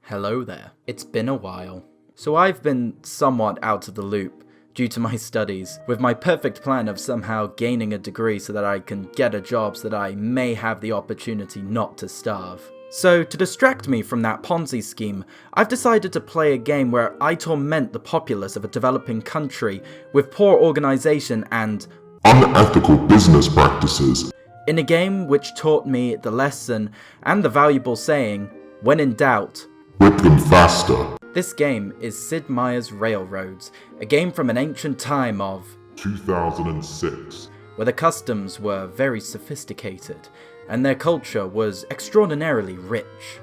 Hello there. It's been a while. So I've been somewhat out of the loop due to my studies, with my perfect plan of somehow gaining a degree so that I can get a job so that I may have the opportunity not to starve. So to distract me from that Ponzi scheme, I've decided to play a game where I torment the populace of a developing country with poor organization and unethical business practices. In a game which taught me the lesson and the valuable saying, when in doubt, whip them faster. This game is Sid Meier's Railroads, a game from an ancient time of 2006, where the customs were very sophisticated and their culture was extraordinarily rich.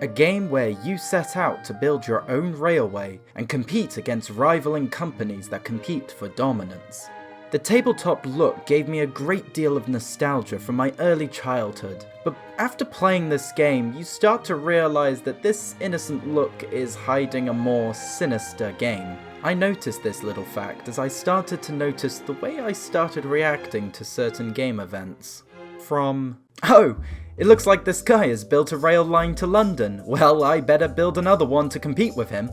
A game where you set out to build your own railway and compete against rivaling companies that compete for dominance. The tabletop look gave me a great deal of nostalgia from my early childhood, but after playing this game, you start to realize that this innocent look is hiding a more sinister game. I noticed this little fact as I started to notice the way I started reacting to certain game events. From, oh, it looks like this guy has built a rail line to London, well, I better build another one to compete with him,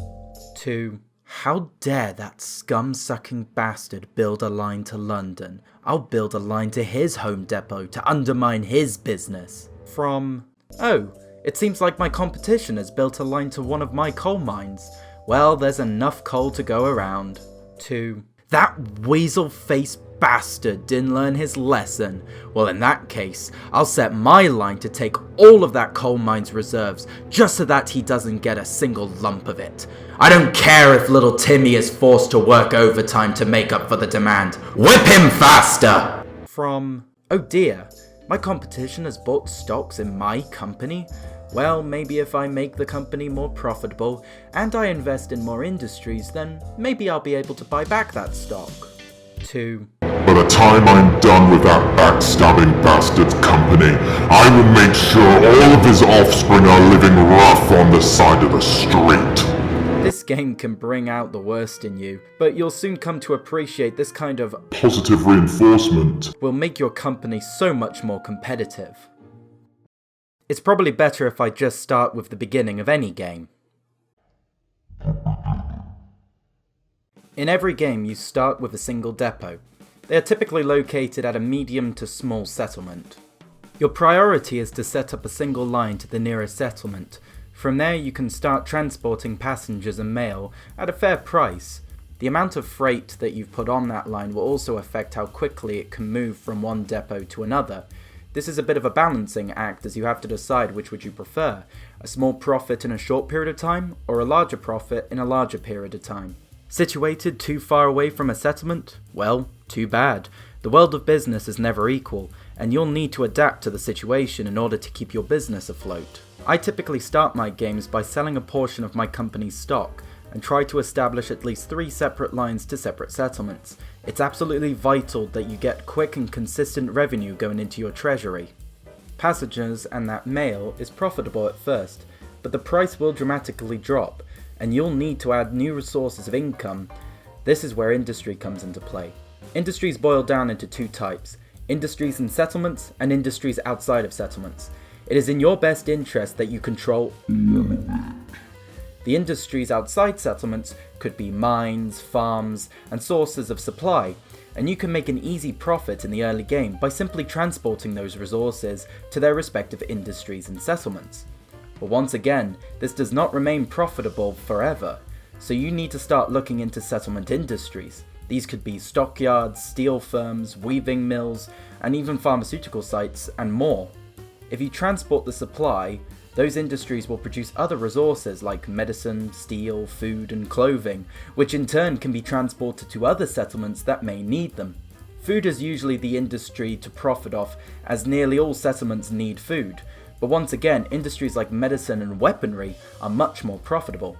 to, how dare that scum-sucking bastard build a line to London? I'll build a line to his home depot to undermine his business. From, oh, it seems like my competition has built a line to one of my coal mines. Well, there's enough coal to go around. To, that weasel-faced bastard didn't learn his lesson. Well, in that case, I'll set my line to take all of that coal mine's reserves just so that he doesn't get a single lump of it. I don't care if little Timmy is forced to work overtime to make up for the demand. Whip him faster! From, oh dear, my competition has bought stocks in my company? Well, maybe if I make the company more profitable and I invest in more industries, then maybe I'll be able to buy back that stock. To, by the time I'm done with that backstabbing bastard's company, I will make sure all of his offspring are living rough on the side of the street. This game can bring out the worst in you, but you'll soon come to appreciate this kind of positive reinforcement will make your company so much more competitive. It's probably better if I just start with the beginning of any game. In every game you start with a single depot. They are typically located at a medium to small settlement. Your priority is to set up a single line to the nearest settlement. From there you can start transporting passengers and mail at a fair price. The amount of freight that you've put on that line will also affect how quickly it can move from one depot to another. This is a bit of a balancing act as you have to decide which would you prefer, a small profit in a short period of time or a larger profit in a larger period of time. Situated too far away from a settlement? Well, too bad. The world of business is never equal, and you'll need to adapt to the situation in order to keep your business afloat. I typically start my games by selling a portion of my company's stock, and try to establish at least 3 separate lines to separate settlements. It's absolutely vital that you get quick and consistent revenue going into your treasury. Passengers and that mail is profitable at first, but the price will dramatically drop, and you'll need to add new resources of income. This is where industry comes into play. Industries boil down into 2 types, industries in settlements and industries outside of settlements. It is in your best interest that you control the industries outside settlements could be mines, farms, and sources of supply, and you can make an easy profit in the early game by simply transporting those resources to their respective industries and settlements. But once again, this does not remain profitable forever, so you need to start looking into settlement industries. These could be stockyards, steel firms, weaving mills, and even pharmaceutical sites, and more. If you transport the supply, those industries will produce other resources like medicine, steel, food, and clothing, which in turn can be transported to other settlements that may need them. Food is usually the industry to profit off, as nearly all settlements need food, but once again, industries like medicine and weaponry are much more profitable.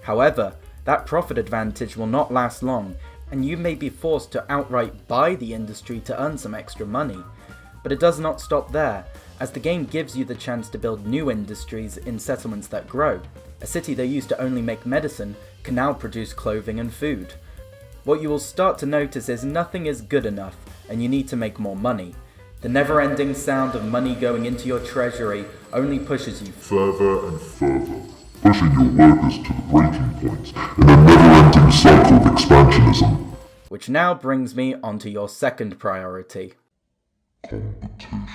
However, that profit advantage will not last long, and you may be forced to outright buy the industry to earn some extra money. But it does not stop there, as the game gives you the chance to build new industries in settlements that grow. A city that used to only make medicine can now produce clothing and food. What you will start to notice is nothing is good enough, and you need to make more money. The never-ending sound of money going into your treasury only pushes you further and further. pushing your workers to the breaking point in a never-ending cycle of expansionism. Which now brings me onto your second priority. Competition.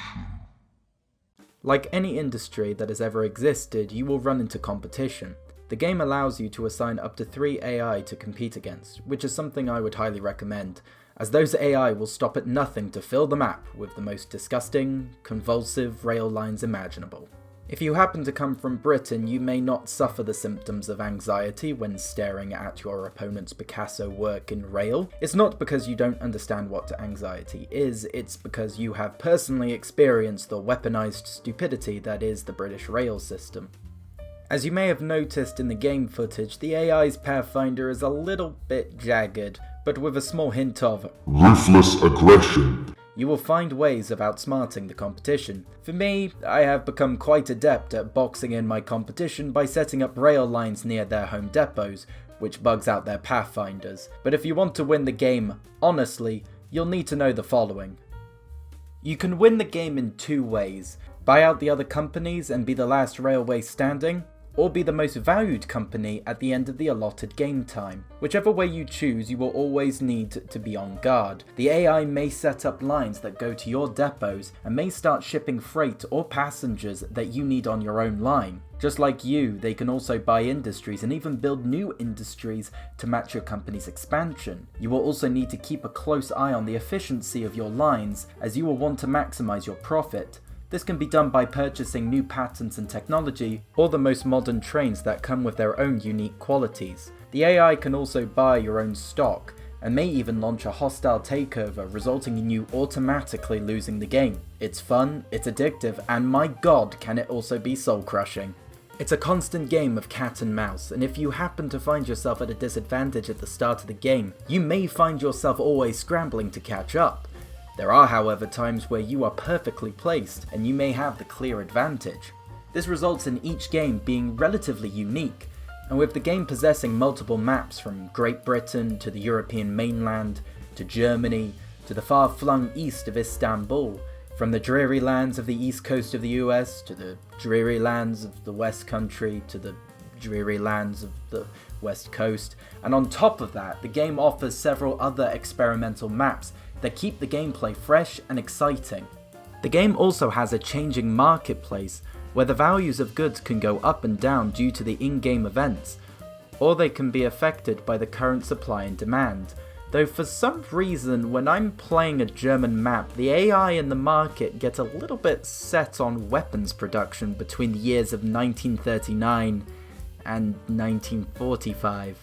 Like any industry that has ever existed, you will run into competition. The game allows you to assign up to 3 AI to compete against, which is something I would highly recommend, as those AI will stop at nothing to fill the map with the most disgusting, convulsive rail lines imaginable. If you happen to come from Britain, you may not suffer the symptoms of anxiety when staring at your opponent's Picasso work in rail. It's not because you don't understand what anxiety is, it's because you have personally experienced the weaponized stupidity that is the British rail system. As you may have noticed in the game footage, the AI's Pathfinder is a little bit jagged, but with a small hint of ruthless aggression. You will find ways of outsmarting the competition. For me, I have become quite adept at boxing in my competition by setting up rail lines near their home depots, which bugs out their Pathfinders. But if you want to win the game, honestly, you'll need to know the following. You can win the game in 2 ways: buy out the other companies and be the last railway standing, or be the most valued company at the end of the allotted game time. Whichever way you choose, you will always need to be on guard. The AI may set up lines that go to your depots and may start shipping freight or passengers that you need on your own line. Just like you, they can also buy industries and even build new industries to match your company's expansion. You will also need to keep a close eye on the efficiency of your lines, as you will want to maximize your profit. This can be done by purchasing new patents and technology, or the most modern trains that come with their own unique qualities. The AI can also buy your own stock, and may even launch a hostile takeover, resulting in you automatically losing the game. It's fun, it's addictive, and my god, can it also be soul-crushing. It's a constant game of cat and mouse, and if you happen to find yourself at a disadvantage at the start of the game, you may find yourself always scrambling to catch up. There are, however, times where you are perfectly placed, and you may have the clear advantage. This results in each game being relatively unique, and with the game possessing multiple maps from Great Britain to the European mainland, to Germany, to the far-flung east of Istanbul, from the dreary lands of the east coast of the US, to the dreary lands of the West Country, to the dreary lands of the West Coast, and on top of that, the game offers several other experimental maps that keep the gameplay fresh and exciting. The game also has a changing marketplace, where the values of goods can go up and down due to the in-game events, or they can be affected by the current supply and demand. Though for some reason, when I'm playing a German map, the AI in the market get a little bit set on weapons production between the years of 1939 and 1945.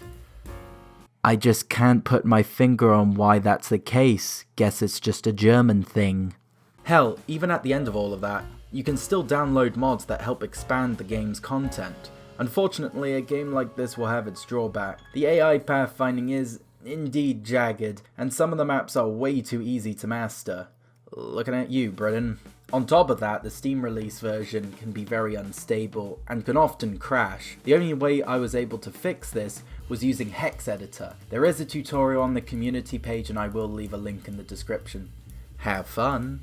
I just can't put my finger on why that's the case. Guess it's just a German thing. Hell, even at the end of all of that, you can still download mods that help expand the game's content. Unfortunately, a game like this will have its drawback. The AI pathfinding is indeed jagged, and some of the maps are way too easy to master. Looking at you, Britain. On top of that, the Steam release version can be very unstable and can often crash. The only way I was able to fix this was using Hex Editor. There is a tutorial on the community page and I will leave a link in the description. Have fun!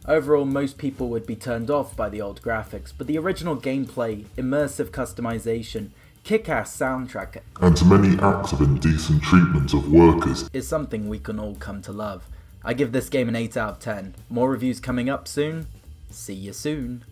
Overall, most people would be turned off by the old graphics, but the original gameplay, immersive customization, kick-ass soundtrack, and many acts of indecent treatment of workers is something we can all come to love. I give this game an 8 out of 10. More reviews coming up soon. See you soon.